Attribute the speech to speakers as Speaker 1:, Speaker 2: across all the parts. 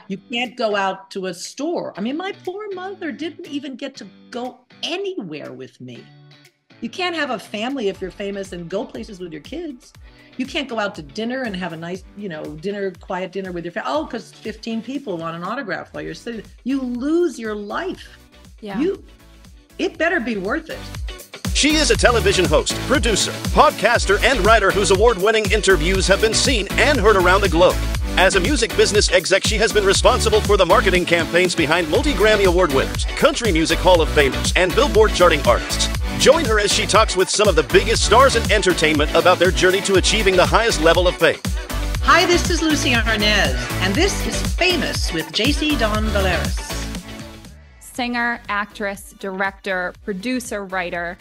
Speaker 1: You can't go out to a store. I mean, my poor mother didn't even get to go anywhere with me. You can't have a family if you're famous and go places with your kids. You can't go out to dinner and have a nice, dinner, quiet dinner with your family. Oh, because 15 people want an autograph while you're sitting. You lose your life.
Speaker 2: Yeah.
Speaker 1: It better be worth it.
Speaker 3: She is a television host, producer, podcaster, and writer whose award-winning interviews have been seen and heard around the globe. As a music business exec, she has been responsible for the marketing campaigns behind multi-Grammy Award winners, Country Music Hall of Famers, and Billboard charting artists. Join her as she talks with some of the biggest stars in entertainment about their journey to achieving the highest level of fame.
Speaker 1: Hi, this is Lucie Arnaz, and this is Famous with Jacy Don Valeras.
Speaker 2: Singer, actress, director, producer, writer.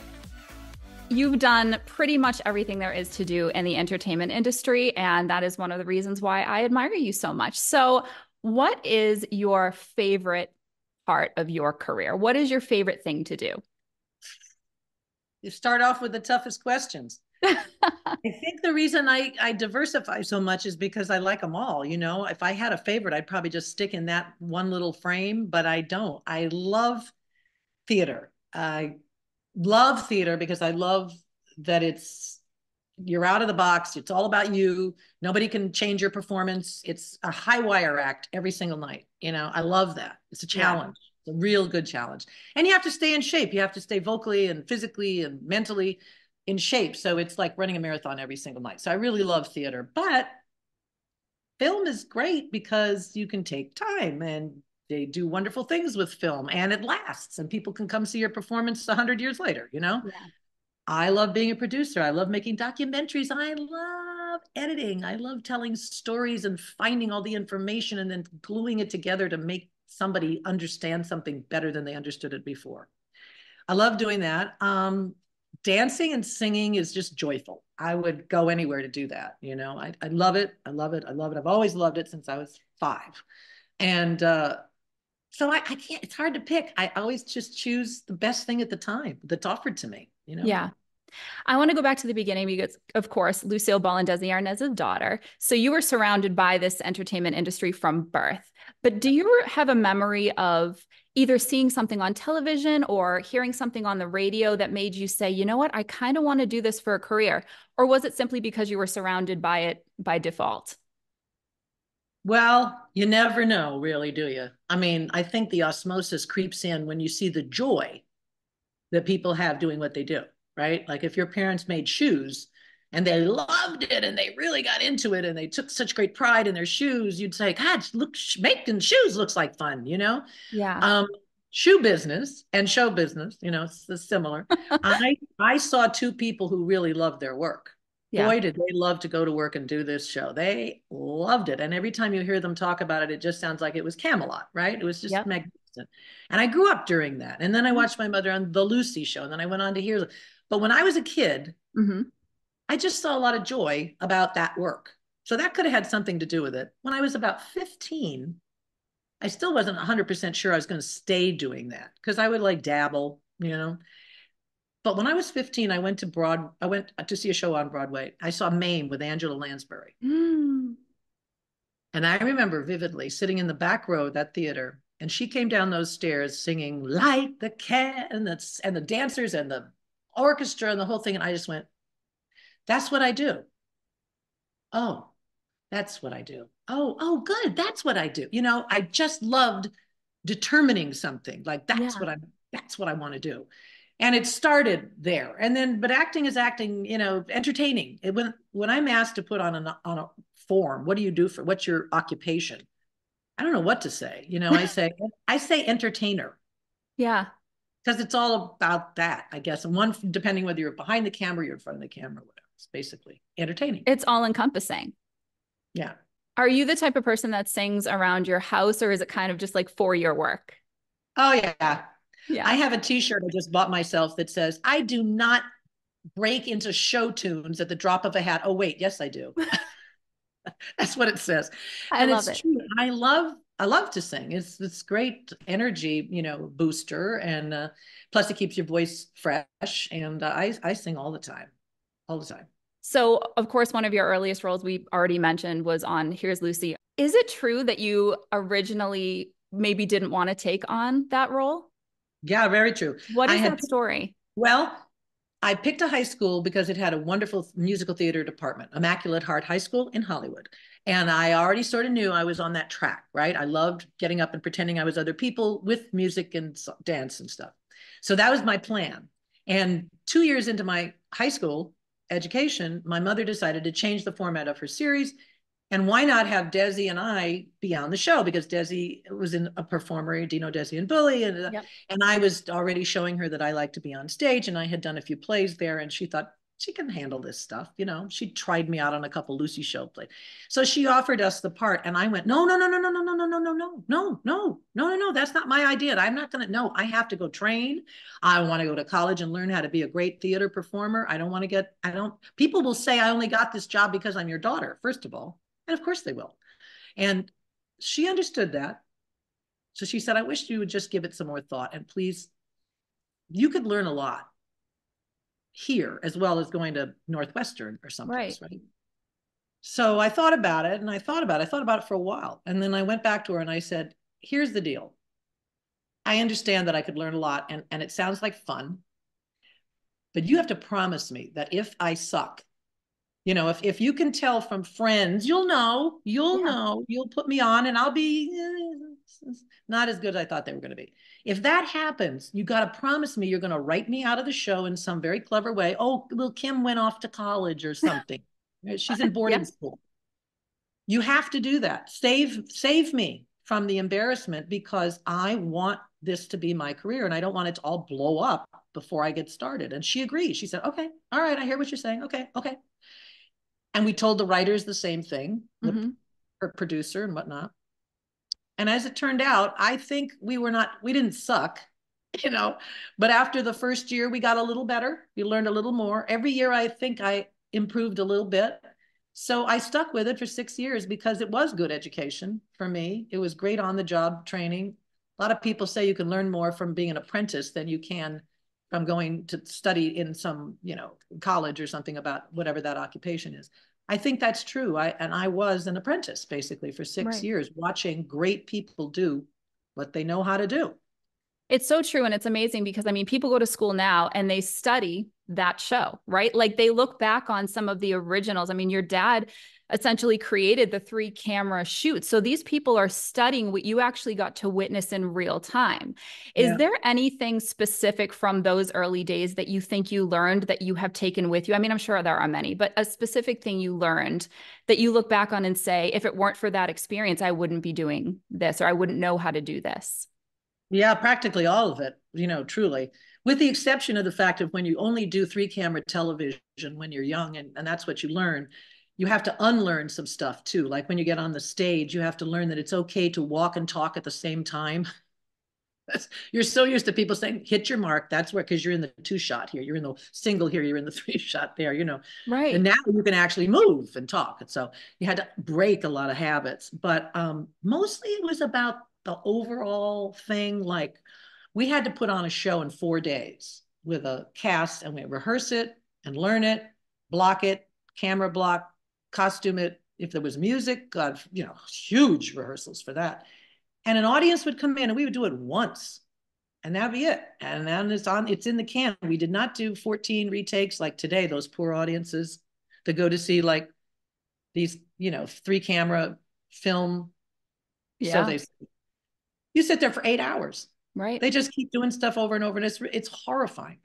Speaker 2: You've done pretty much everything there is to do in the entertainment industry, and that is one of the reasons why I admire you so much. So, what is your favorite part of your career? What is your favorite thing to do?
Speaker 1: You start off with the toughest questions. I think the reason I diversify so much is because I like them all. You know, if I had a favorite, I'd probably just stick in that one little frame, but I don't. I love theater. I love theater because I love that you're out of the box. It's all about you. Nobody can change your performance. It's a high wire act every single night. You know, I love that. It's a challenge. Yeah. It's a real good challenge. And you have to stay in shape. You have to stay vocally and physically and mentally in shape. So it's like running a marathon every single night. So I really love theater, but film is great because you can take time and they do wonderful things with film and it lasts and people can come see your performance 100 years later, you know? Yeah. I love being a producer. I love making documentaries. I love editing. I love telling stories and finding all the information and then gluing it together to make somebody understand something better than they understood it before. I love doing that. Dancing and singing is just joyful. I would go anywhere to do that. You know, I love it. I love it. I love it. I've always loved it since I was 5. And so I can't, it's hard to pick. I always just choose the best thing at the time that's offered to me, you know?
Speaker 2: Yeah. I want to go back to the beginning because, of course, Lucille and Desi Arnaz's daughter. So you were surrounded by this entertainment industry from birth. But do you have a memory of either seeing something on television or hearing something on the radio that made you say, you know what, I kind of want to do this for a career? Or was it simply because you were surrounded by it by default?
Speaker 1: Well, you never know, really, do you? I mean, I think the osmosis creeps in when you see the joy that people have doing what they do, right? Like if your parents made shoes and they loved it and they really got into it and they took such great pride in their shoes, you'd say, God, look, making shoes looks like fun, you know?
Speaker 2: Yeah.
Speaker 1: Shoe business and show business, you know, it's similar. I saw 2 people who really loved their work. Yeah. Boy, did they love to go to work and do this show. They loved it. And every time you hear them talk about it, it just sounds like it was Camelot, right? It was just magnificent. And I grew up during that. And then I watched my mother on the Lucie show. And then I went on to hear. But when I was a kid, I just saw a lot of joy about that work. So that could have had something to do with it. When I was about 15, I still wasn't 100% sure I was going to stay doing that because I would like dabble, you know. But when I was 15, I went to see a show on Broadway. I saw Mame with Angela Lansbury. And I remember vividly sitting in the back row of that theater, and she came down those stairs singing "Light the Cat" and the dancers and the orchestra and the whole thing. And I just went, that's what I do. Oh, that's what I do. Oh, good. That's what I do. You know, I just loved determining something like that's what I want to do. And it started there. And then, but acting is acting, you know, entertaining. When I'm asked to put on a form, what do you do what's your occupation? I don't know what to say. You know, I say entertainer.
Speaker 2: Yeah.
Speaker 1: Because it's all about that, I guess. And depending whether you're behind the camera, you're in front of the camera, whatever. It's basically entertaining.
Speaker 2: It's all encompassing.
Speaker 1: Yeah.
Speaker 2: Are you the type of person that sings around your house, or is it kind of just like for your work?
Speaker 1: Oh, yeah.
Speaker 2: Yeah.
Speaker 1: I have a t-shirt I just bought myself that says, I do not break into show tunes at the drop of a hat. Oh, wait. Yes, I do. That's what it says.
Speaker 2: I love it.
Speaker 1: True. I love to sing. It's great energy, you know, booster. And plus it keeps your voice fresh. And I sing all the time. All the time.
Speaker 2: So, of course, one of your earliest roles we already mentioned was on Here's Lucy Is it true that you originally maybe didn't want to take on that role?
Speaker 1: Yeah, very true.
Speaker 2: What
Speaker 1: I
Speaker 2: is
Speaker 1: had,
Speaker 2: that story?
Speaker 1: well, I picked a high school because it had a wonderful musical theater department, Immaculate Heart High School in Hollywood. And I already sort of knew I was on that track, right? I loved getting up and pretending I was other people with music and dance and stuff. So that was my plan. And 2 years into my high school education, my mother decided to change the format of her series. And why not have Desi and I be on the show? Because Desi was in a performer, Dino, Desi, and Bully.
Speaker 2: Yep.
Speaker 1: And I was already showing her that I like to be on stage. And I had done a few plays there. And she thought, she can handle this stuff. You know, she tried me out on a couple Lucie show plays. So she offered us the part. And I went, no, no, no, no, no, no, no, no, no, no, no, no, no, no, no, no. That's not my idea. I'm not going to, no, I have to go train. I want to go to college and learn how to be a great theater performer. I don't want to get, I don't, people will say I only got this job because I'm your daughter, first of all. And of course they will. And she understood that. So she said, I wish you would just give it some more thought. And please, you could learn a lot here as well as going to Northwestern or someplace, right? So I thought about it and I thought about it for a while. And then I went back to her and I said, here's the deal. I understand that I could learn a lot and it sounds like fun, but you have to promise me that if I suck, you know, if you can tell from friends, you'll know, you'll put me on and I'll be not as good as I thought they were going to be. If that happens, you got to promise me you're going to write me out of the show in some very clever way. Oh, well, Kim went off to college or something. She's in boarding school. You have to do that. Save me from the embarrassment because I want this to be my career and I don't want it to all blow up before I get started. And she agreed. She said, okay, all right, I hear what you're saying. Okay, okay. And we told the writers the same thing, her producer and whatnot. And as it turned out, I think we didn't suck, you know, but after the first year, we got a little better. We learned a little more. Every year, I think I improved a little bit. So I stuck with it for 6 years because it was good education for me. It was great on the job training. A lot of people say you can learn more from being an apprentice than you can from going to study in some, you know, college or something about whatever that occupation is. I think that's true. I was an apprentice basically for 6 years, watching great people do what they know how to do.
Speaker 2: It's so true. And it's amazing because, I mean, people go to school now and they study that show, right? Like they look back on some of the originals. I mean, your dad essentially created the 3-camera shoot. So these people are studying what you actually got to witness in real time. Is there anything specific from those early days that you think you learned that you have taken with you? I mean, I'm sure there are many, but a specific thing you learned that you look back on and say, if it weren't for that experience, I wouldn't be doing this or I wouldn't know how to do this.
Speaker 1: Yeah, practically all of it, you know, truly, with the exception of the fact of when you only do 3-camera television when you're young and that's what you learn, you have to unlearn some stuff too. Like when you get on the stage, you have to learn that it's okay to walk and talk at the same time. You're so used to people saying, hit your mark. That's where, because you're in the 2-shot here, you're in the single here, you're in the 3-shot there, you know.
Speaker 2: Right.
Speaker 1: And now you can actually move and talk. And so you had to break a lot of habits. But mostly it was about the overall thing. Like we had to put on a show in 4 days with a cast and we rehearse it and learn it, block it, camera block, costume it. If there was music, God, you know, huge rehearsals for that. And an audience would come in and we would do it once and that'd be it. And then it's in the can. We did not do 14 retakes like today, those poor audiences that go to see like these, you know, 3-camera film.
Speaker 2: Yeah.
Speaker 1: So you sit there for 8 hours.
Speaker 2: Right.
Speaker 1: They just keep doing stuff over and over. And it's horrifying.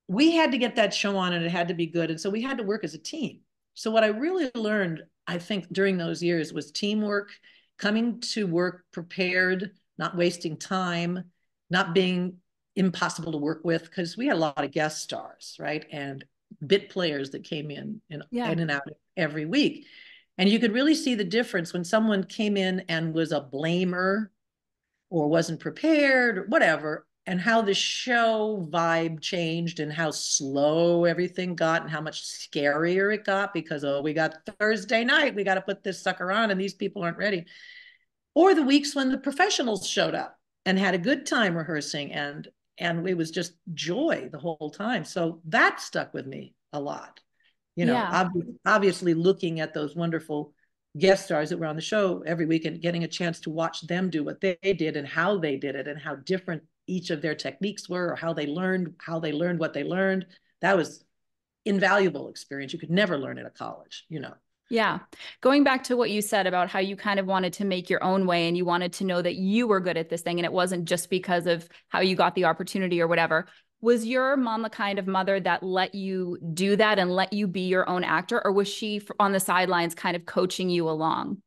Speaker 1: We had to get that show on and it had to be good. And so we had to work as a team. So what I really learned, I think, during those years was teamwork, coming to work prepared, not wasting time, not being impossible to work with, because we had a lot of guest stars, right? And bit players that came in and out every week. And you could really see the difference when someone came in and was a blamer or wasn't prepared or whatever, and how the show vibe changed and how slow everything got and how much scarier it got because, oh, we got Thursday night, we got to put this sucker on and these people aren't ready. Or the weeks when the professionals showed up and had a good time rehearsing and it was just joy the whole time. So that stuck with me a lot. You know, obviously looking at those wonderful guest stars that were on the show every week and getting a chance to watch them do what they did and how they did it and how different each of their techniques were, or how they learned what they learned. That was invaluable experience. You could never learn at a college, you know.
Speaker 2: Yeah. Going back to what you said about how you kind of wanted to make your own way and you wanted to know that you were good at this thing and it wasn't just because of how you got the opportunity or whatever. Was your mom the kind of mother that let you do that and let you be your own actor? Or was she on the sidelines kind of coaching you along?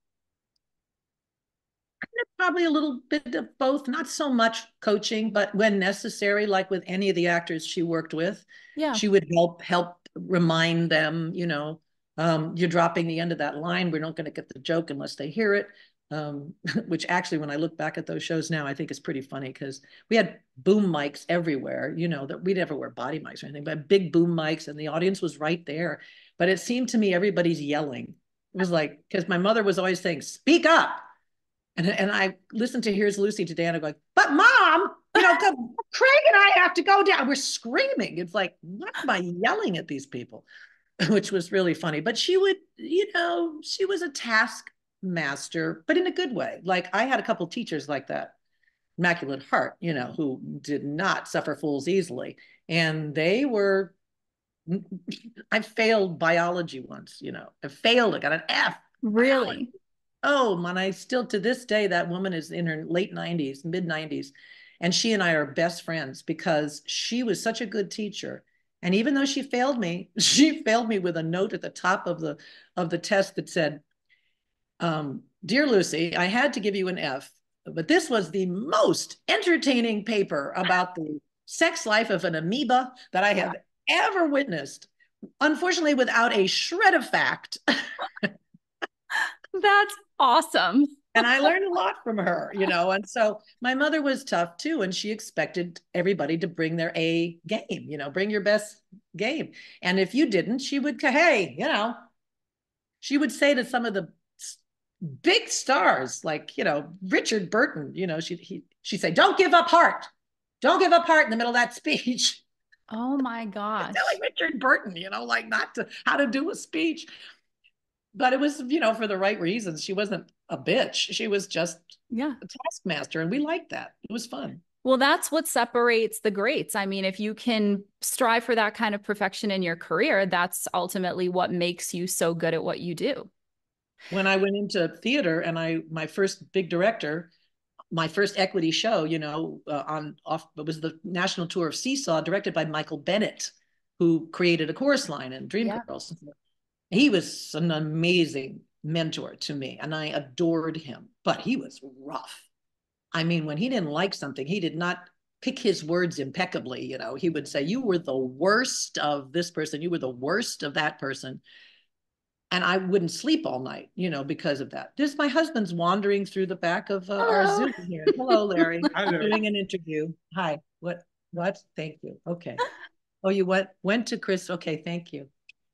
Speaker 1: Probably a little bit of both, not so much coaching, but when necessary, like with any of the actors she worked with,
Speaker 2: Yeah.
Speaker 1: she would help remind them, you know, you're dropping the end of that line. We're not going to get the joke unless they hear it. Which actually, when I look back at those shows now, I think is pretty funny because we had boom mics everywhere, you know, that we never wear body mics or anything, but big boom mics and the audience was right there. But it seemed to me everybody's yelling. It was like, because my mother was always saying, speak up. And I listened to Here's Lucy today and I'm going, but mom, you know, Craig and I have to go down. We're screaming. It's like, what am I yelling at these people? Which was really funny. But she would, you know, she was a taskmaster, but in a good way. Like I had a couple teachers like that, Immaculate Heart, you know, who did not suffer fools easily. And they were, I failed biology once, you know, I failed, I got an F.
Speaker 2: Really?
Speaker 1: Biology. Oh, man, I still, to this day, that woman is in her late 90s, mid 90s. And she and I are best friends because she was such a good teacher. And even though she failed me with a note at the top of the test that said, Dear Lucy, I had to give you an F, but this was the most entertaining paper about the sex life of an amoeba that I have ever witnessed. Unfortunately, without a shred of fact.
Speaker 2: That's awesome.
Speaker 1: And I learned a lot from her, you know. And so my mother was tough too. And she expected everybody to bring their A game, you know, bring your best game. And if you didn't, she would, hey, you know, she would say to some of the big stars, like, you know, Richard Burton, you know, she'd say, don't give up heart. Don't give up heart in the middle of that speech.
Speaker 2: Oh my gosh.
Speaker 1: Telling Richard Burton, you know, like how to do a speech. But it was, you know, for the right reasons. She wasn't a bitch. She was just a taskmaster. And we liked that. It was fun.
Speaker 2: Well, that's what separates the greats. I mean, if you can strive for that kind of perfection in your career, that's ultimately what makes you so good at what you do.
Speaker 1: When I went into theater and my first big director, my first equity show, you know, it was the national tour of Seesaw, directed by Michael Bennett, who created A Chorus Line and Dreamgirls. Yeah. He was an amazing mentor to me and I adored him, but he was rough. I mean, when he didn't like something, he did not pick his words impeccably. You know, he would say, you were the worst of this person. You were the worst of that person. And I wouldn't sleep all night, you know, because of that. There's my husband's wandering through the back of our Zoom here. Hello, Larry. I'm doing an interview. Hi. What? Thank you. Okay. Oh, you went to Chris. Okay. Thank you.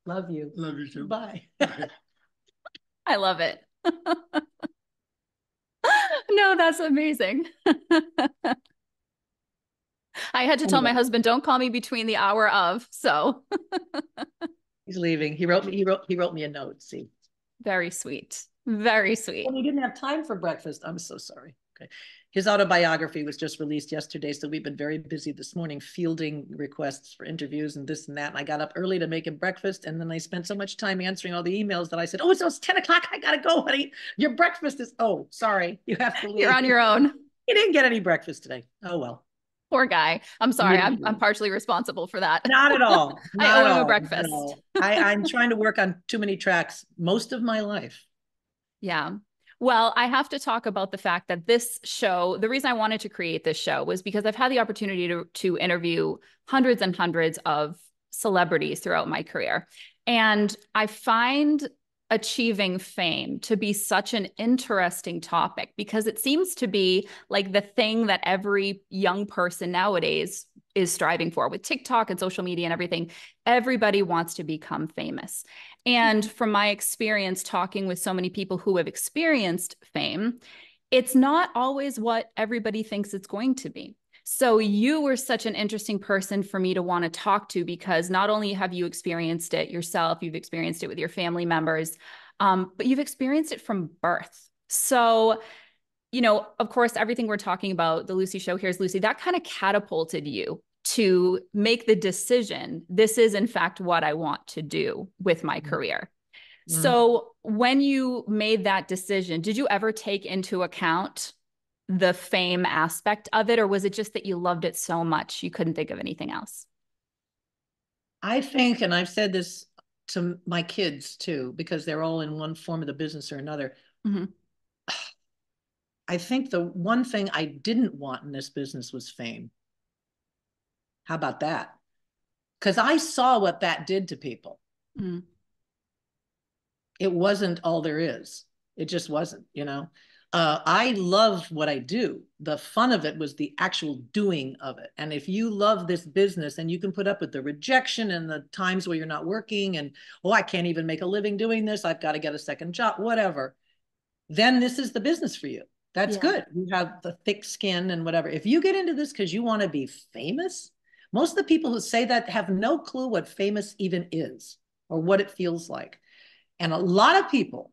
Speaker 1: Love you.
Speaker 4: Love you too.
Speaker 1: Bye.
Speaker 2: I love it. No, that's amazing. I had to tell my husband, don't call me between the hour of, so.
Speaker 1: He's leaving. He wrote me a note. See.
Speaker 2: Very sweet. Very sweet.
Speaker 1: Well, he didn't have time for breakfast. I'm so sorry. Okay. His autobiography was just released yesterday, so we've been very busy this morning fielding requests for interviews and this and that. And I got up early to make him breakfast, and then I spent so much time answering all the emails that I said, "Oh, it's 10 o'clock. I gotta go, honey. Your breakfast is." Oh, sorry, you have to leave.
Speaker 2: You're on your own.
Speaker 1: He didn't get any breakfast today. Oh well.
Speaker 2: Poor guy. I'm sorry. I'm partially responsible for that.
Speaker 1: Not at all.
Speaker 2: I owe him a breakfast.
Speaker 1: I'm trying to work on too many tracks most of my life.
Speaker 2: Yeah. Well, I have to talk about the fact that this show, the reason I wanted to create this show was because I've had the opportunity to interview hundreds and hundreds of celebrities throughout my career. And I find achieving fame to be such an interesting topic because it seems to be like the thing that every young person nowadays is striving for with TikTok and social media and everything. Everybody wants to become famous. And from my experience talking with so many people who have experienced fame, it's not always what everybody thinks it's going to be. So you were such an interesting person for me to want to talk to because not only have you experienced it yourself, you've experienced it with your family members, but you've experienced it from birth. So, you know, of course, everything we're talking about, the Lucie show, Here's Lucy, that kind of catapulted you to make the decision. This is, in fact, what I want to do with my career. So when you made that decision, did you ever take into account the fame aspect of it, or was it just that you loved it so much you couldn't think of anything else?
Speaker 1: I think, and I've said this to my kids too, because they're all in one form of the business or another.
Speaker 2: Mm-hmm.
Speaker 1: I think the one thing I didn't want in this business was fame. How about that? Because I saw what that did to people.
Speaker 2: Mm-hmm.
Speaker 1: It wasn't all there is. It just wasn't, you know. I love what I do. The fun of it was the actual doing of it. And if you love this business and you can put up with the rejection and the times where you're not working and, oh, I can't even make a living doing this, I've got to get a second job, whatever, then this is the business for you. That's good. You have the thick skin and whatever. If you get into this because you want to be famous, most of the people who say that have no clue what famous even is or what it feels like. And a lot of people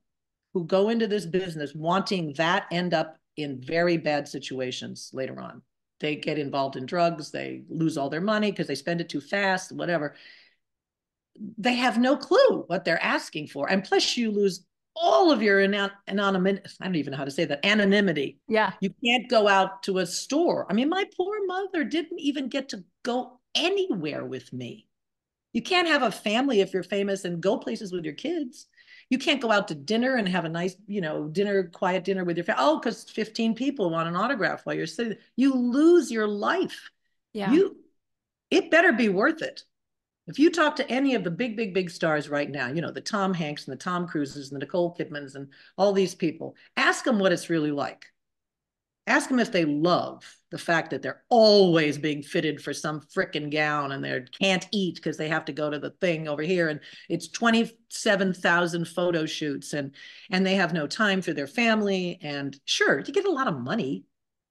Speaker 1: who go into this business wanting that end up in very bad situations later on. They get involved in drugs, they lose all their money because they spend it too fast, whatever. They have no clue what they're asking for. And plus you lose all of your anonymity. I don't even know how to say that, anonymity.
Speaker 2: Yeah.
Speaker 1: You can't go out to a store. I mean, my poor mother didn't even get to go anywhere with me. You can't have a family if you're famous and go places with your kids. You can't go out to dinner and have a nice, you know, quiet dinner with your family. Oh, because 15 people want an autograph while you're sitting. You lose your life.
Speaker 2: Yeah.
Speaker 1: It better be worth it. If you talk to any of the big stars right now, you know, the Tom Hanks and the Tom Cruises and the Nicole Kidmans and all these people, ask them what it's really like. Ask them if they love the fact that they're always being fitted for some frickin' gown and they can't eat because they have to go to the thing over here and it's 27,000 photo shoots and they have no time for their family. And sure, you get a lot of money.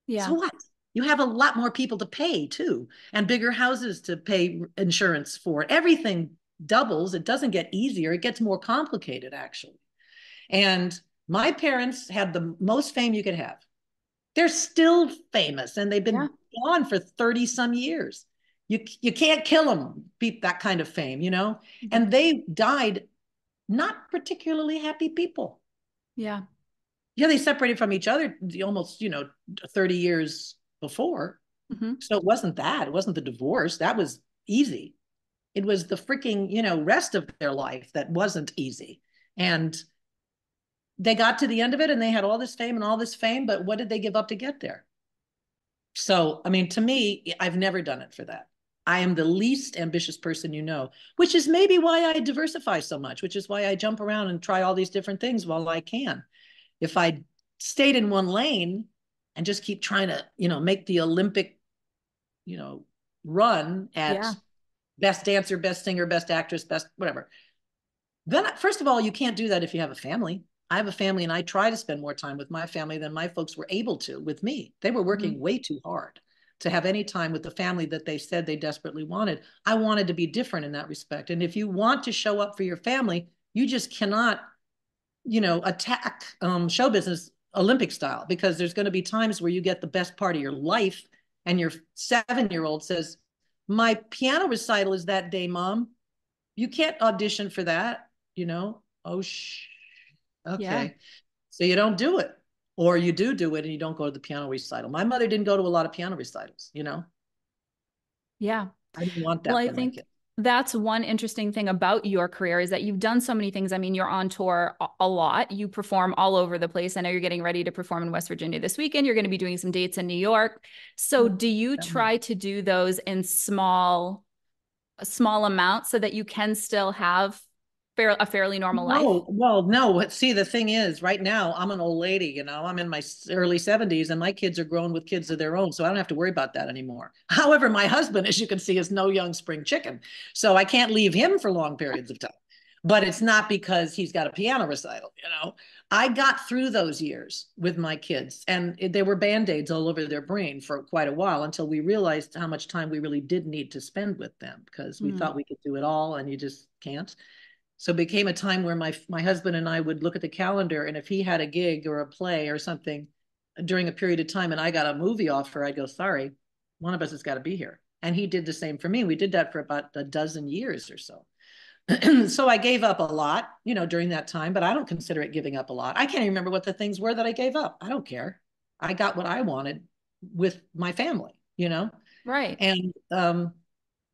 Speaker 2: Yeah.
Speaker 1: So what? You have a lot more people to pay too, and bigger houses to pay insurance for. Everything doubles. It doesn't get easier. It gets more complicated, actually. And my parents had the most fame you could have. They're still famous and they've been gone for 30 some years. You can't kill them, beat that kind of fame, you know? And they died not particularly happy people.
Speaker 2: Yeah.
Speaker 1: Yeah, they separated from each other almost, 30 years before. So it wasn't that. It wasn't the divorce. That was easy. It was the freaking, rest of their life that wasn't easy. And they got to the end of it and they had all this fame and all this fame, but what did they give up to get there? So, I mean, to me, I've never done it for that. I am the least ambitious person which is maybe why I diversify so much, which is why I jump around and try all these different things while I can. If I stayed in one lane and just keep trying to, make the Olympic, run at best dancer, best singer, best actress, best whatever, then first of all, you can't do that if you have a family. I have a family and I try to spend more time with my family than my folks were able to with me. They were working way too hard to have any time with the family that they said they desperately wanted. I wanted to be different in that respect. And if you want to show up for your family, you just cannot, attack show business Olympic style, because there's going to be times where you get the best part of your life and your 7-year-old says, my piano recital is that day, Mom. You can't audition for that, Oh, okay. Yeah. So you don't do it, or you do it and you don't go to the piano recital. My mother didn't go to a lot of piano recitals,
Speaker 2: Yeah.
Speaker 1: I didn't want that.
Speaker 2: Well, I think that's one interesting thing about your career is that you've done so many things. I mean, you're on tour a lot. You perform all over the place. I know you're getting ready to perform in West Virginia this weekend. You're going to be doing some dates in New York. So do you try to do those in small amounts so that you can still have a fairly normal life?
Speaker 1: Well, no. See, the thing is, right now, I'm an old lady, I'm in my early 70s and my kids are grown with kids of their own. So I don't have to worry about that anymore. However, my husband, as you can see, is no young spring chicken. So I can't leave him for long periods of time. But it's not because he's got a piano recital, I got through those years with my kids and there were Band-Aids all over their brain for quite a while until we realized how much time we really did need to spend with them, because we thought we could do it all and you just can't. So it became a time where my husband and I would look at the calendar, and if he had a gig or a play or something during a period of time and I got a movie offer, I'd go, sorry, one of us has got to be here. And he did the same for me. We did that for about a dozen years or so. So I gave up a lot, during that time, but I don't consider it giving up a lot. I can't even remember what the things were that I gave up. I don't care. I got what I wanted with my family.
Speaker 2: Right.
Speaker 1: And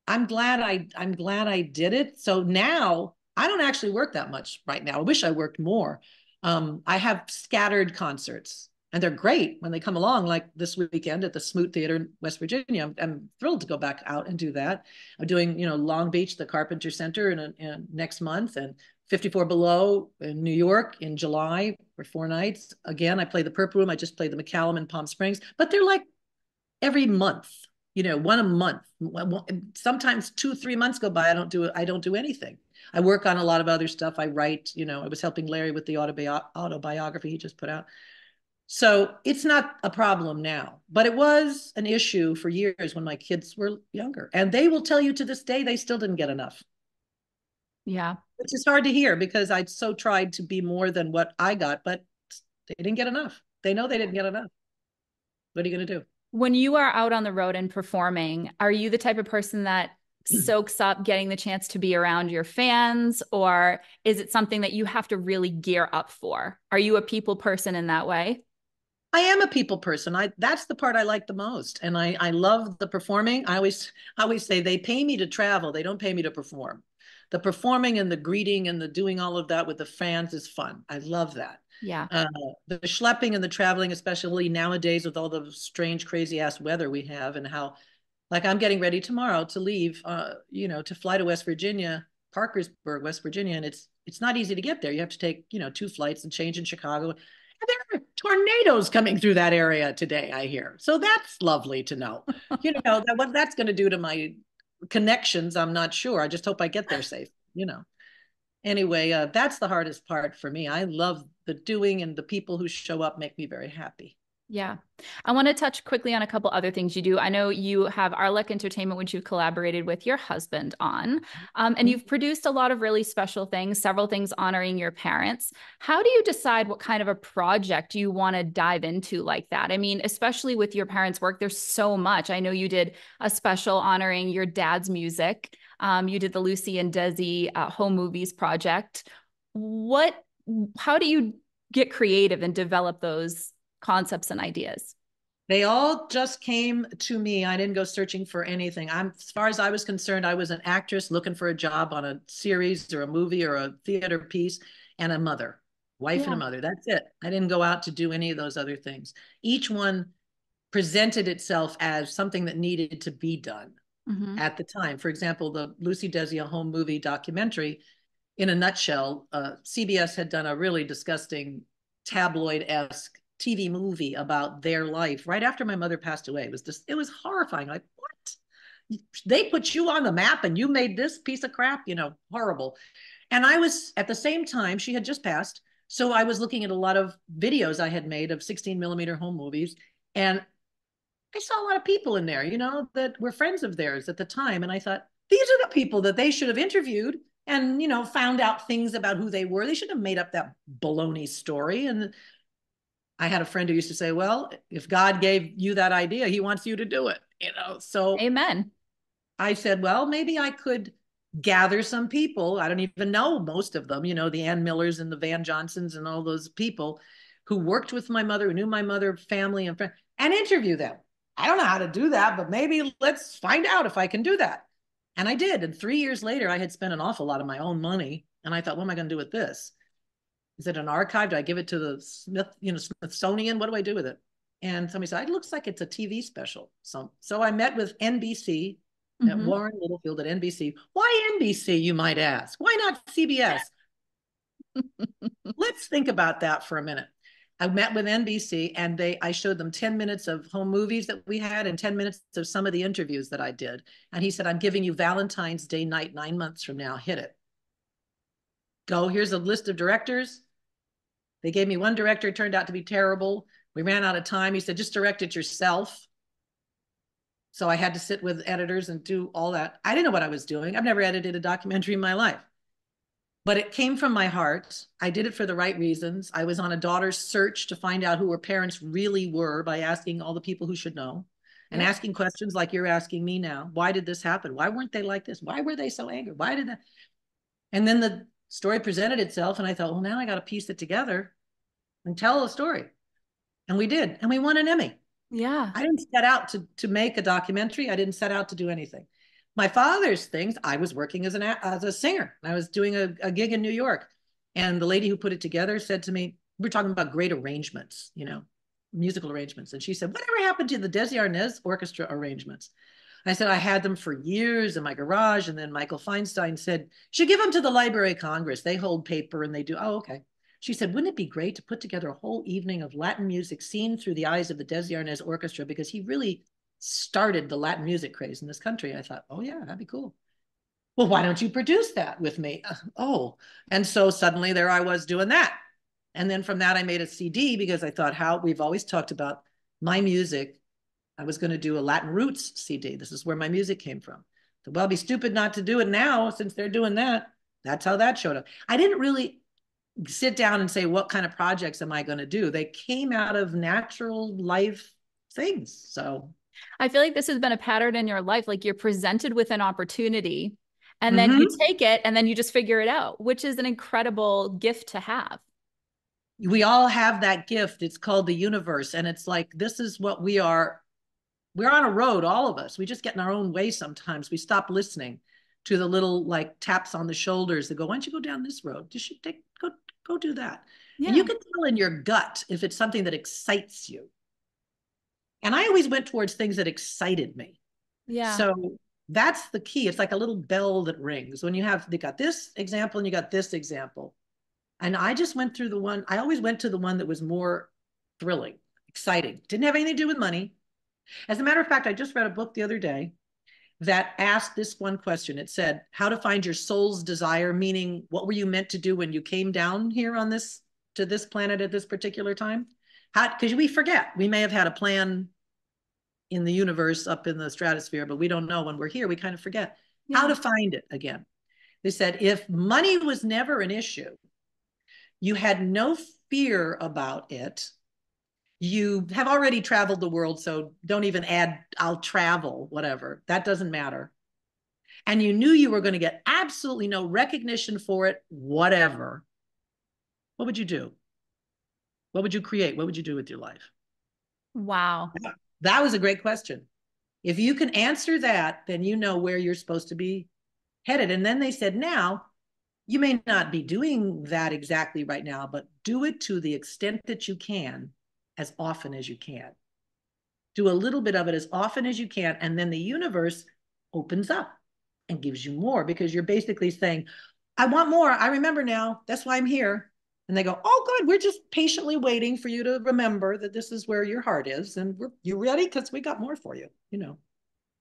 Speaker 1: I'm glad I did it. So now I don't actually work that much right now. I wish I worked more. I have scattered concerts, and they're great when they come along, like this weekend at the Smoot Theater in West Virginia. I'm thrilled to go back out and do that. I'm doing, Long Beach, the Carpenter Center in next month, and 54 Below in New York in July for 4 nights. Again, I play the Purple Room. I just played the McCallum in Palm Springs, but they're like every month, one a month. Sometimes 2, 3 months go by. I don't do anything. I work on a lot of other stuff. I write, I was helping Larry with the autobiography he just put out. So it's not a problem now, but it was an issue for years when my kids were younger. And they will tell you to this day, they still didn't get enough.
Speaker 2: Yeah.
Speaker 1: Which is hard to hear because I so tried to be more than what I got, but they didn't get enough. They know they didn't get enough. What are you going to do?
Speaker 2: When you are out on the road and performing, are you the type of person that soaks up getting the chance to be around your fans, or is it something that you have to really gear up for? Are you a people person in that way?
Speaker 1: I am a people person. That's the part I like the most. And I love the performing. I always say they pay me to travel. They don't pay me to perform. The performing and the greeting and the doing all of that with the fans is fun. I love that.
Speaker 2: Yeah.
Speaker 1: The schlepping and the traveling, especially nowadays with all the strange, crazy ass weather we have, and how, like, I'm getting ready tomorrow to leave, to fly to West Virginia, Parkersburg, West Virginia, and it's not easy to get there. You have to take, 2 flights and change in Chicago. And there are tornadoes coming through that area today, I hear. So that's lovely to know. What that's going to do to my connections, I'm not sure. I just hope I get there safe. Anyway, that's the hardest part for me. I love the doing, and the people who show up make me very happy.
Speaker 2: Yeah. I want to touch quickly on a couple other things you do. I know you have Arnaz Entertainment, which you've collaborated with your husband on, and you've produced a lot of really special things, several things honoring your parents. How do you decide what kind of a project you want to dive into like that? I mean, especially with your parents' work, there's so much. I know you did a special honoring your dad's music. You did the Lucie and Desi home movies project. How do you get creative and develop those concepts and ideas?
Speaker 1: They all just came to me. I didn't go searching for anything. As far as I was concerned, I was an actress looking for a job on a series or a movie or a theater piece, and a mother, wife and a mother. That's it. I didn't go out to do any of those other things. Each one presented itself as something that needed to be done at the time. For example, the Lucie Desi, a home movie documentary, in a nutshell, CBS had done a really disgusting tabloid-esque TV movie about their life right after my mother passed away. It was horrifying. Like, what? They put you on the map and you made this piece of crap, horrible. And I was, at the same time, she had just passed. So I was looking at a lot of videos I had made of 16mm home movies. And I saw a lot of people in there, that were friends of theirs at the time. And I thought, these are the people that they should have interviewed and, found out things about who they were. They should have made up that baloney story. And I had a friend who used to say, well, if God gave you that idea, he wants you to do it, So
Speaker 2: Amen.
Speaker 1: I said, well, maybe I could gather some people. I don't even know most of them, the Ann Millers and the Van Johnsons and all those people who worked with my mother, who knew my mother, family and friends, and interview them. I don't know how to do that, but maybe let's find out if I can do that. And I did. And 3 years later, I had spent an awful lot of my own money. And I thought, what am I going to do with this? Is it an archive? Do I give it to the Smithsonian? What do I do with it? And somebody said, it looks like it's a TV special. So I met with NBC, at Warren Littlefield at NBC. Why NBC, you might ask? Why not CBS? Let's think about that for a minute. I met with NBC and I showed them 10 minutes of home movies that we had and 10 minutes of some of the interviews that I did. And he said, I'm giving you Valentine's Day night 9 months from now. Hit it. Go, here's a list of directors. They gave me one director, turned out to be terrible. We ran out of time. He said, just direct it yourself. So I had to sit with editors and do all that. I didn't know what I was doing. I've never edited a documentary in my life. but it came from my heart. I did it for the right reasons. I was on a daughter's search to find out who her parents really were by asking all the people who should know and asking questions like you're asking me now. Why did this happen? Why weren't they like this? Why were they so angry? Why did that? And then the story presented itself, and I thought, well, now I got to piece it together and tell a story. And we did, and we won an Emmy.
Speaker 2: Yeah.
Speaker 1: I didn't set out to make a documentary. I didn't set out to do anything. My father's things, I was working as a singer. I was doing a gig in New York. And the lady who put it together said to me, we're talking about great arrangements, you know, musical arrangements. And she said, whatever happened to the Desi Arnaz orchestra arrangements? I said, I had them for years in my garage. And then Michael Feinstein said, you should give them to the Library of Congress. They hold paper and they do. Oh, okay. She said, wouldn't it be great to put together a whole evening of Latin music seen through the eyes of the Desi Arnaz Orchestra, because he really started the Latin music craze in this country. I thought, oh yeah, that'd be cool. Well, why don't you produce that with me? Oh, and so suddenly there I was doing that. And then from that, I made a CD because I thought we've always talked about my music. I was going to do a Latin roots CD. This is where my music came from. Well, it'd be stupid not to do it now since they're doing that. That's how that showed up. I didn't really sit down and say, what kind of projects am I going to do? They came out of natural life things. So
Speaker 2: I feel like this has been a pattern in your life. Like you're presented with an opportunity and then you take it and then you just figure it out, which is an incredible gift to have.
Speaker 1: We all have that gift. It's called the universe. And it's like, this is what we are. We're on a road, all of us. We just get in our own way sometimes. We stop listening to the little like taps on the shoulders that go, why don't you go down this road? You should go do that. Yeah. And you can tell in your gut if it's something that excites you. And I always went towards things that excited me.
Speaker 2: Yeah.
Speaker 1: So that's the key. It's like a little bell that rings when they got this example and you got this example. And I just went through I always went to the one that was more thrilling, exciting. Didn't have anything to do with money. As a matter of fact, I just read a book the other day that asked this one question. It said, how to find your soul's desire, meaning what were you meant to do when you came down here to this planet at this particular time? Because we forget. We may have had a plan in the universe up in the stratosphere, but we don't know when we're here. We kind of forget how to find it again. They said, if money was never an issue, you had no fear about it, you have already traveled the world, so don't even add, I'll travel, whatever. That doesn't matter. And you knew you were going to get absolutely no recognition for it, whatever. What would you do? What would you create? What would you do with your life?
Speaker 2: Wow.
Speaker 1: That was a great question. If you can answer that, then you know where you're supposed to be headed. And then they said, now, you may not be doing that exactly right now, but do it to the extent that you can, as often as you can. Do a little bit of it as often as you can, and then the universe opens up and gives you more, because you're basically saying, I want more. I remember now. That's why I'm here. And they go, oh, good. We're just patiently waiting for you to remember that this is where your heart is. And you ready? Because we got more for you, you know.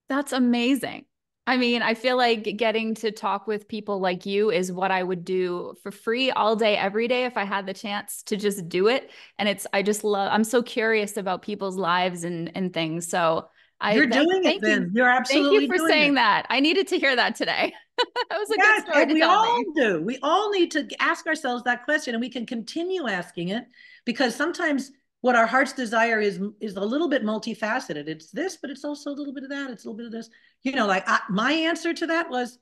Speaker 2: That's amazing. I mean, I feel like getting to talk with people like you is what I would do for free all day, every day, if I had the chance to just do it. And I'm so curious about people's lives and things. So
Speaker 1: you're doing it then. You're absolutely
Speaker 2: thank you for saying that. I needed to hear that today. That was a good story
Speaker 1: and we all do. We all need to ask ourselves that question, and we can continue asking it, because sometimes what our heart's desire is a little bit multifaceted. It's this, but it's also a little bit of that. It's a little bit of this. You know, like my answer to that was,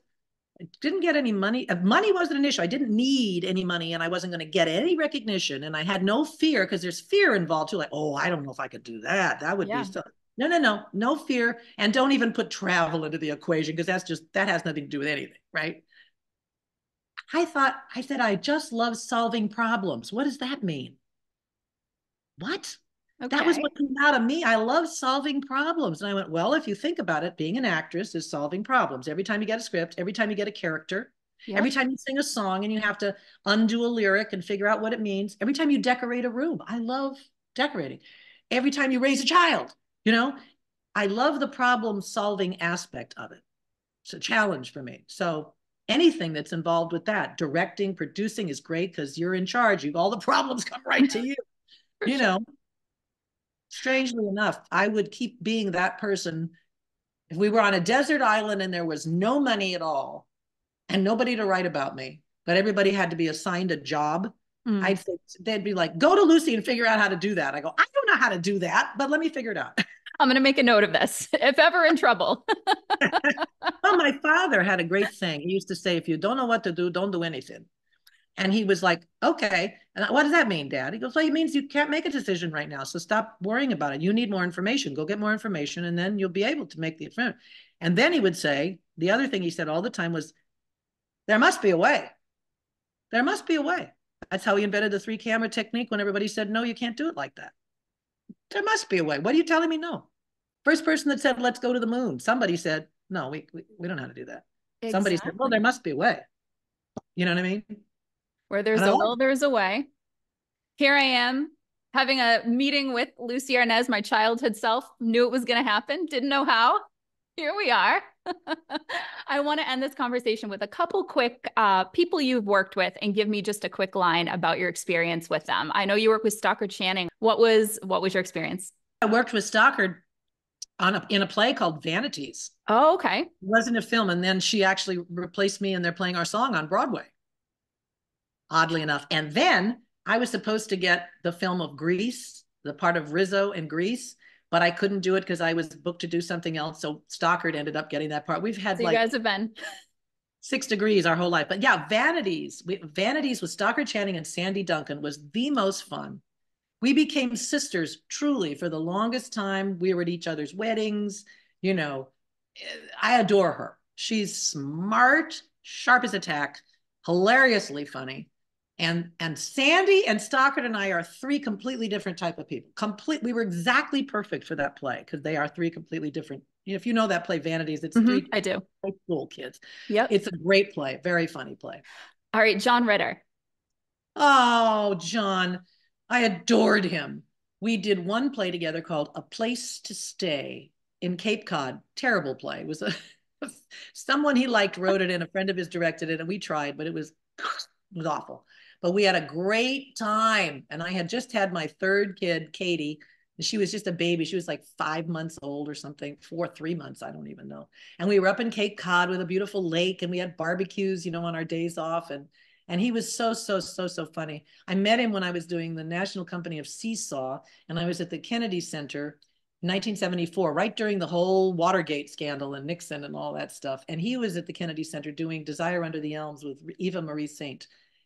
Speaker 1: I didn't get any money. Money wasn't an issue. I didn't need any money, and I wasn't going to get any recognition. And I had no fear, because there's fear involved too. Like, oh, I don't know if I could do that. That would be so. No fear. And don't even put travel into the equation, because that has nothing to do with anything, right? I said, I just love solving problems. What does that mean? What? Okay. That was what came out of me. I love solving problems. And I went, well, if you think about it, being an actress is solving problems. Every time you get a script, every time you get a character, every time you sing a song and you have to undo a lyric and figure out what it means, every time you decorate a room, I love decorating. Every time you raise a child, you know, I love the problem solving aspect of it. It's a challenge for me. So anything that's involved with that, directing, producing is great, because you're in charge. All the problems come right to you. You know, strangely enough, I would keep being that person. If we were on a desert island and there was no money at all and nobody to write about me, but everybody had to be assigned a job.
Speaker 2: Mm.
Speaker 1: They'd be like, go to Lucy and figure out how to do that. I go, I don't know how to do that, but let me figure it out.
Speaker 2: I'm going to make a note of this if ever in trouble.
Speaker 1: Well, my father had a great saying. He used to say, if you don't know what to do, don't do anything. And he was like, okay. And what does that mean, Dad? He goes, well, it means you can't make a decision right now. So stop worrying about it. You need more information. Go get more information, and then you'll be able to make the decision. And then he would say, the other thing he said all the time was, there must be a way. There must be a way. That's how he invented the 3-camera technique when everybody said, no, you can't do it like that. There must be a way. What are you telling me? No. First person that said, let's go to the moon. Somebody said, no, we don't know how to do that. Exactly. Somebody said, well, there must be a way. You know what I mean?
Speaker 2: Where there's a will, there's a way. Here I am having a meeting with Lucie Arnaz, my childhood self, knew it was going to happen, didn't know how. Here we are. I want to end this conversation with a couple quick people you've worked with and give me just a quick line about your experience with them. I know you work with Stockard Channing. What was your experience?
Speaker 1: I worked with Stockard in a play called Vanities.
Speaker 2: Oh, okay.
Speaker 1: It wasn't a film. And then she actually replaced me and they're playing our song on Broadway, oddly enough. And then I was supposed to get the film of Grease, the part of Rizzo in Grease, but I couldn't do it because I was booked to do something else. So Stockard ended up getting that part. We've had
Speaker 2: so you guys have been
Speaker 1: 6 degrees our whole life. But yeah, Vanities with Stockard Channing and Sandy Duncan was the most fun. We became sisters truly for the longest time. We were at each other's weddings. You know, I adore her. She's smart, sharp as a tack, hilariously funny. And Sandy and Stockard and I are 3 completely different type of people. We were exactly perfect for that play because they are 3 completely different. If you know that play, Vanities, it's 3
Speaker 2: I do.
Speaker 1: high school kids.
Speaker 2: Yep.
Speaker 1: It's a great play, very funny play.
Speaker 2: All right, John Ritter.
Speaker 1: Oh, John, I adored him. We did one play together called A Place to Stay in Cape Cod. Terrible play. It was someone he liked wrote it and a friend of his directed it, and we tried, but it was awful. But we had a great time. And I had just had my 3rd kid, Katie, and she was just a baby. She was like 5 months old or something, 3 months, I don't even know. And we were up in Cape Cod with a beautiful lake, and we had barbecues, on our days off. And he was so funny. I met him when I was doing the National Company of Seesaw, and I was at the Kennedy Center in 1974, right during the whole Watergate scandal and Nixon and all that stuff. And he was at the Kennedy Center doing Desire Under the Elms with Eva Marie Saint.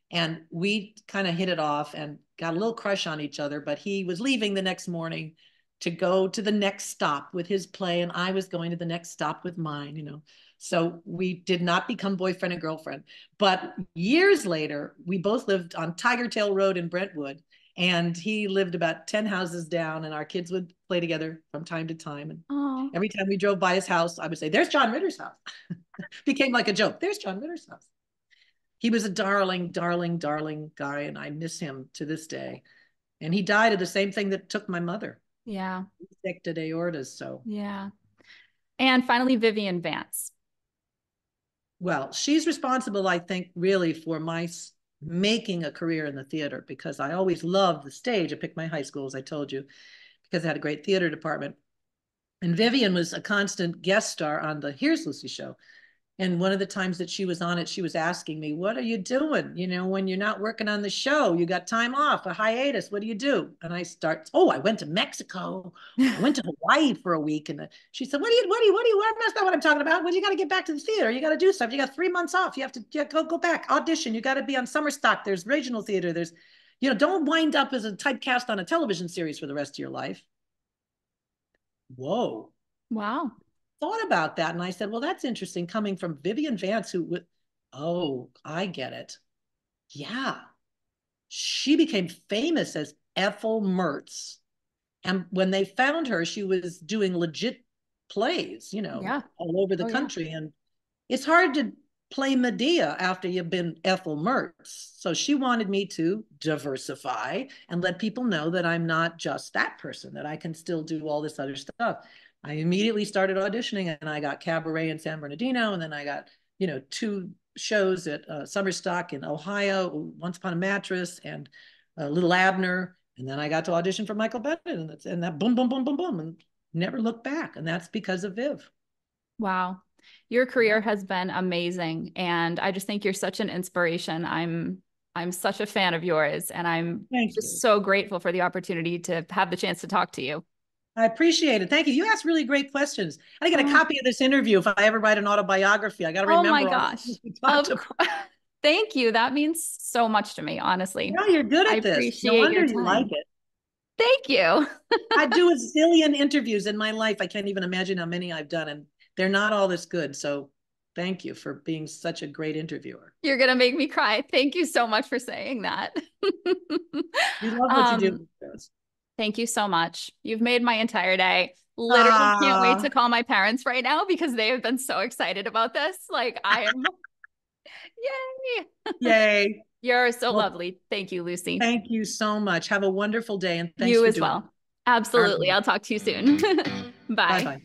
Speaker 1: And we kind of hit it off and got a little crush on each other, but he was leaving the next morning to go to the next stop with his play, and I was going to the next stop with mine. So we did not become boyfriend and girlfriend. But years later, we both lived on Tiger Tail Road in Brentwood, and he lived about 10 houses down, and our kids would play together from time to time. And every time we drove by his house, I would say, there's John Ritter's house. Became like a joke. There's John Ritter's house. He was a darling guy, and I miss him to this day. And he died of the same thing that took my mother.
Speaker 2: Yeah.
Speaker 1: Dissected aortas, so.
Speaker 2: Yeah. And finally, Vivian Vance.
Speaker 1: Well, she's responsible, I think, really for my making a career in the theater, because I always loved the stage. I picked my high school, as I told you, because I had a great theater department. And Vivian was a constant guest star on the Here's Lucy show. And one of the times that she was on it, she was asking me, what are you doing? When you're not working on the show, you got time off, a hiatus, what do you do? And I I went to Mexico. I went to Hawaii for a week. And she said, what do you, that's not what I'm talking about. Well, you got to get back to the theater. You got to do stuff. You got 3 months off. You have to go back, audition. You got to be on summer stock. There's regional theater. There's, don't wind up as a typecast on a television series for the rest of your life. Whoa.
Speaker 2: Wow.
Speaker 1: Thought about that, and I said, well, that's interesting coming from Vivian Vance, I get it. Yeah. She became famous as Ethel Mertz. And when they found her, she was doing legit plays, all over the country. Yeah. And it's hard to play Medea after you've been Ethel Mertz. So she wanted me to diversify and let people know that I'm not just that person, that I can still do all this other stuff. I immediately started auditioning, and I got Cabaret in San Bernardino, and then I got, 2 shows at Summer Stock in Ohio, Once Upon a Mattress, and Little Abner, and then I got to audition for Michael Bennett, and that boom, boom, boom, boom, boom, and never looked back, and that's because of Viv.
Speaker 2: Wow. Your career has been amazing. And I just think you're such an inspiration. I'm such a fan of yours, and I'm just so grateful for the opportunity to have the chance to talk to you.
Speaker 1: I appreciate it. Thank you. You asked really great questions. I got a copy of this interview if I ever write an autobiography. I got to remember.
Speaker 2: Oh my gosh. Thank you. That means so much to me, honestly.
Speaker 1: No, you're good at this.
Speaker 2: Appreciate
Speaker 1: no wonder
Speaker 2: your
Speaker 1: you
Speaker 2: time.
Speaker 1: like it.
Speaker 2: Thank you.
Speaker 1: I do a zillion interviews in my life. I can't even imagine how many I've done, and they're not all this good. So thank you for being such a great interviewer.
Speaker 2: You're going to make me cry. Thank you so much for saying that.
Speaker 1: You love what you do.
Speaker 2: Thank you so much. You've made my entire day. Literally can't wait to call my parents right now because they have been so excited about this. Like I am. Yay.
Speaker 1: Yay.
Speaker 2: You're so lovely. Thank you, Lucie.
Speaker 1: Thank you so much. Have a wonderful day. And thanks
Speaker 2: you
Speaker 1: for
Speaker 2: as well. Absolutely. I'll talk to you soon. Bye.
Speaker 1: Bye-bye.